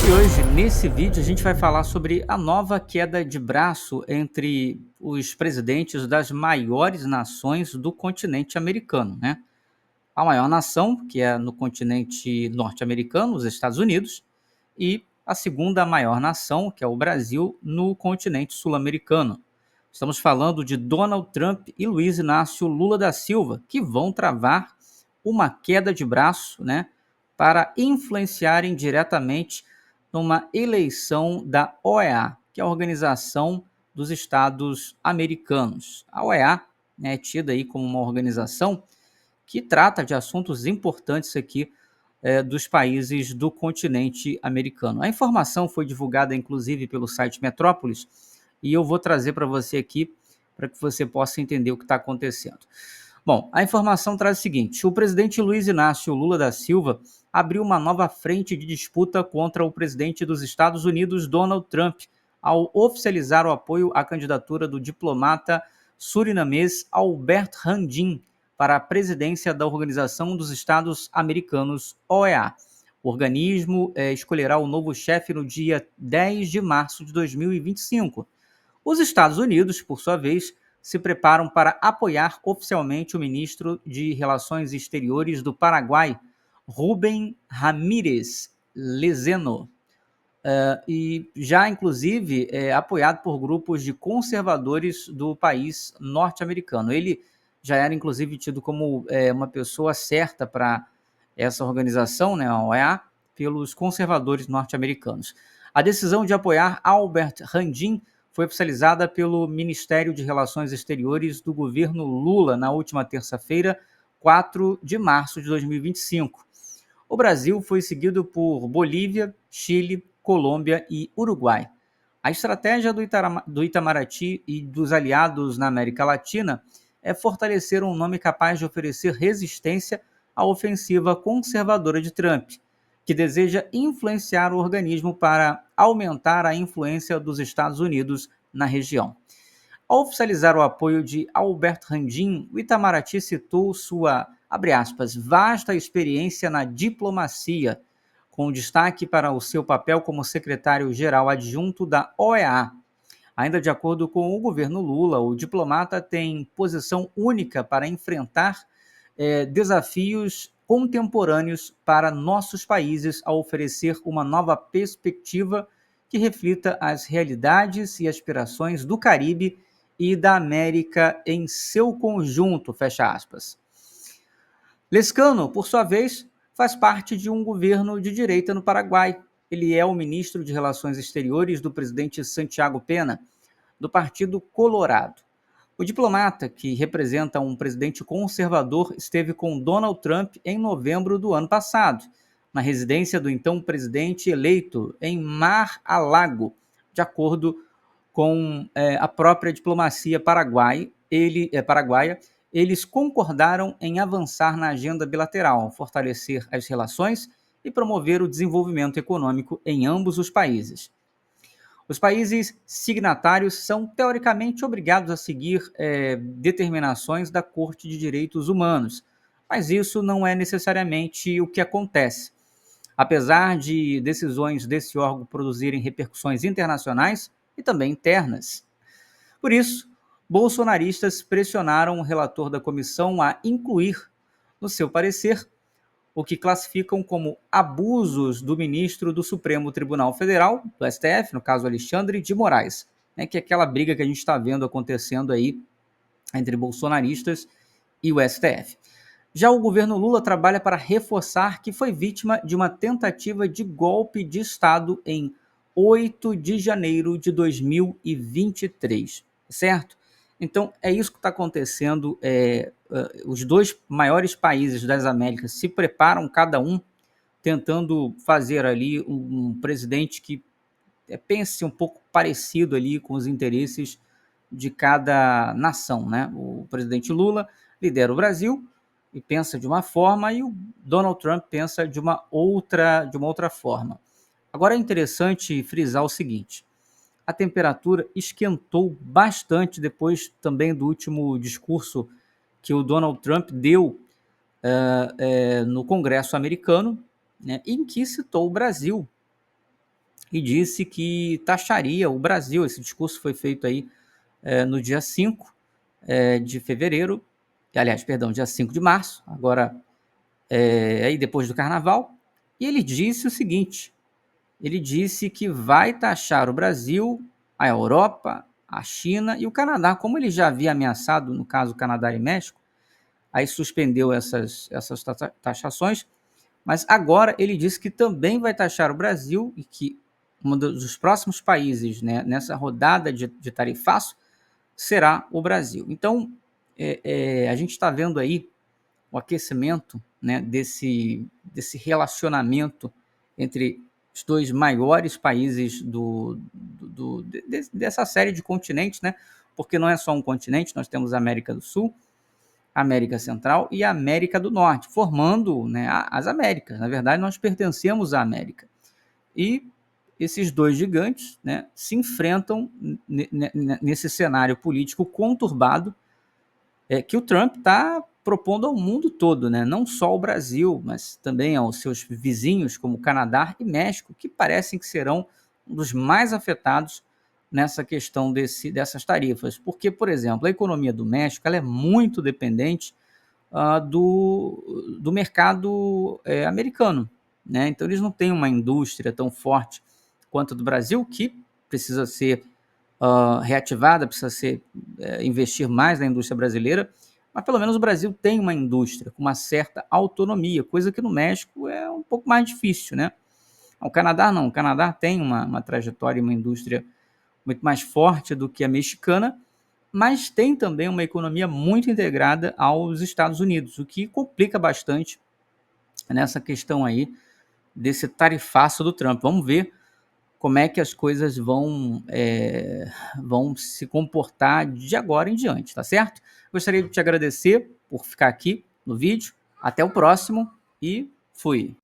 E hoje, nesse vídeo, a gente vai falar sobre a nova queda de braço entre os presidentes das maiores nações do continente americano, né? A maior nação, que é no continente norte-americano, os Estados Unidos, e a segunda maior nação, que é o Brasil, no continente sul-americano. Estamos falando de Donald Trump e Luiz Inácio Lula da Silva, que vão travar uma queda de braço, né, para influenciarem diretamente numa eleição da OEA, que é a Organização dos Estados Americanos. A OEA, né, é tida aí como uma organização que trata de assuntos importantes aqui dos países do continente americano. A informação foi divulgada, inclusive, pelo site Metrópolis, e eu vou trazer para você aqui para que você possa entender o que está acontecendo. Bom, a informação traz o seguinte: o presidente Luiz Inácio Lula da Silva abriu uma nova frente de disputa contra o presidente dos Estados Unidos, Donald Trump, ao oficializar o apoio à candidatura do diplomata surinamês Albert Randin para a presidência da Organização dos Estados Americanos, OEA. O organismo escolherá o novo chefe no dia 10 de março de 2025. Os Estados Unidos, por sua vez, se preparam para apoiar oficialmente o ministro de Relações Exteriores do Paraguai, Rubem Ramírez Lezeno, e já inclusive apoiado por grupos de conservadores do país norte-americano. Ele já era inclusive tido como uma pessoa certa para essa organização, né, a OEA, pelos conservadores norte-americanos. A decisão de apoiar Albert Randin foi oficializada pelo Ministério de Relações Exteriores do governo Lula na última terça-feira, 4 de março de 2025. O Brasil foi seguido por Bolívia, Chile, Colômbia e Uruguai. A estratégia do Itamaraty e dos aliados na América Latina é fortalecer um nome capaz de oferecer resistência à ofensiva conservadora de Trump, que deseja influenciar o organismo para aumentar a influência dos Estados Unidos na região. Ao oficializar o apoio de Albert Randin, o Itamaraty citou sua, abre aspas, vasta experiência na diplomacia, com destaque para o seu papel como secretário-geral adjunto da OEA. Ainda de acordo com o governo Lula, o diplomata tem posição única para enfrentar desafios contemporâneos para nossos países ao oferecer uma nova perspectiva que reflita as realidades e aspirações do Caribe e da América em seu conjunto, fecha aspas. Lescano, por sua vez, faz parte de um governo de direita no Paraguai. Ele é o ministro de Relações Exteriores do presidente Santiago Pena, do Partido Colorado. O diplomata, que representa um presidente conservador, esteve com Donald Trump em novembro do ano passado, na residência do então presidente eleito em Mar-a-Lago, de acordo com a própria diplomacia paraguaia. Eles concordaram em avançar na agenda bilateral, fortalecer as relações e promover o desenvolvimento econômico em ambos os países. Os países signatários são teoricamente obrigados a seguir determinações da Corte de Direitos Humanos, mas isso não é necessariamente o que acontece. Apesar de decisões desse órgão produzirem repercussões internacionais e também internas. Por isso, bolsonaristas pressionaram o relator da comissão a incluir no seu parecer o que classificam como abusos do ministro do Supremo Tribunal Federal, do STF, no caso Alexandre de Moraes, né, que é aquela briga que a gente está vendo acontecendo aí entre bolsonaristas e o STF. Já o governo Lula trabalha para reforçar que foi vítima de uma tentativa de golpe de Estado em 8 de janeiro de 2023, certo? Então, é isso que está acontecendo. Os dois maiores países das Américas se preparam, cada um tentando fazer ali um presidente que pense um pouco parecido ali com os interesses de cada nação, né? O presidente Lula lidera o Brasil e pensa de uma forma, e o Donald Trump pensa de uma outra forma. Agora é interessante frisar o seguinte: a temperatura esquentou bastante depois também do último discurso que o Donald Trump deu no Congresso americano, né, em que citou o Brasil e disse que taxaria o Brasil. Esse discurso foi feito aí no dia 5 de fevereiro, aliás, perdão, dia 5 de março, agora aí depois do carnaval, e ele disse o seguinte: ele disse que vai taxar o Brasil, a Europa, a China e o Canadá, como ele já havia ameaçado, no caso Canadá e México, aí suspendeu essas taxações, mas agora ele disse que também vai taxar o Brasil e que um dos próximos países, né, nessa rodada de tarifaço será o Brasil. Então, a gente está vendo aí o aquecimento, né, desse relacionamento entre os dois maiores países dessa série de continentes, né? Porque não é só um continente, nós temos a América do Sul, a América Central e a América do Norte, formando, né, as Américas. Na verdade, nós pertencemos à América. E esses dois gigantes, né, se enfrentam nesse cenário político conturbado que o Trump está propondo ao mundo todo, né? Não só ao Brasil, mas também aos seus vizinhos, como Canadá e México, que parecem que serão um dos mais afetados nessa questão dessas tarifas. Porque, por exemplo, a economia do México ela é muito dependente do mercado americano, né? Então, eles não têm uma indústria tão forte quanto a do Brasil, que precisa ser reativada, precisa investir mais na indústria brasileira, mas pelo menos o Brasil tem uma indústria com uma certa autonomia, coisa que no México é um pouco mais difícil, né? O Canadá não, o Canadá tem uma trajetória e uma indústria muito mais forte do que a mexicana, mas tem também uma economia muito integrada aos Estados Unidos, o que complica bastante nessa questão aí desse tarifaço do Trump. Vamos ver como é que as coisas vão se comportar de agora em diante, tá certo? Gostaria de te agradecer por ficar aqui no vídeo. Até o próximo e fui!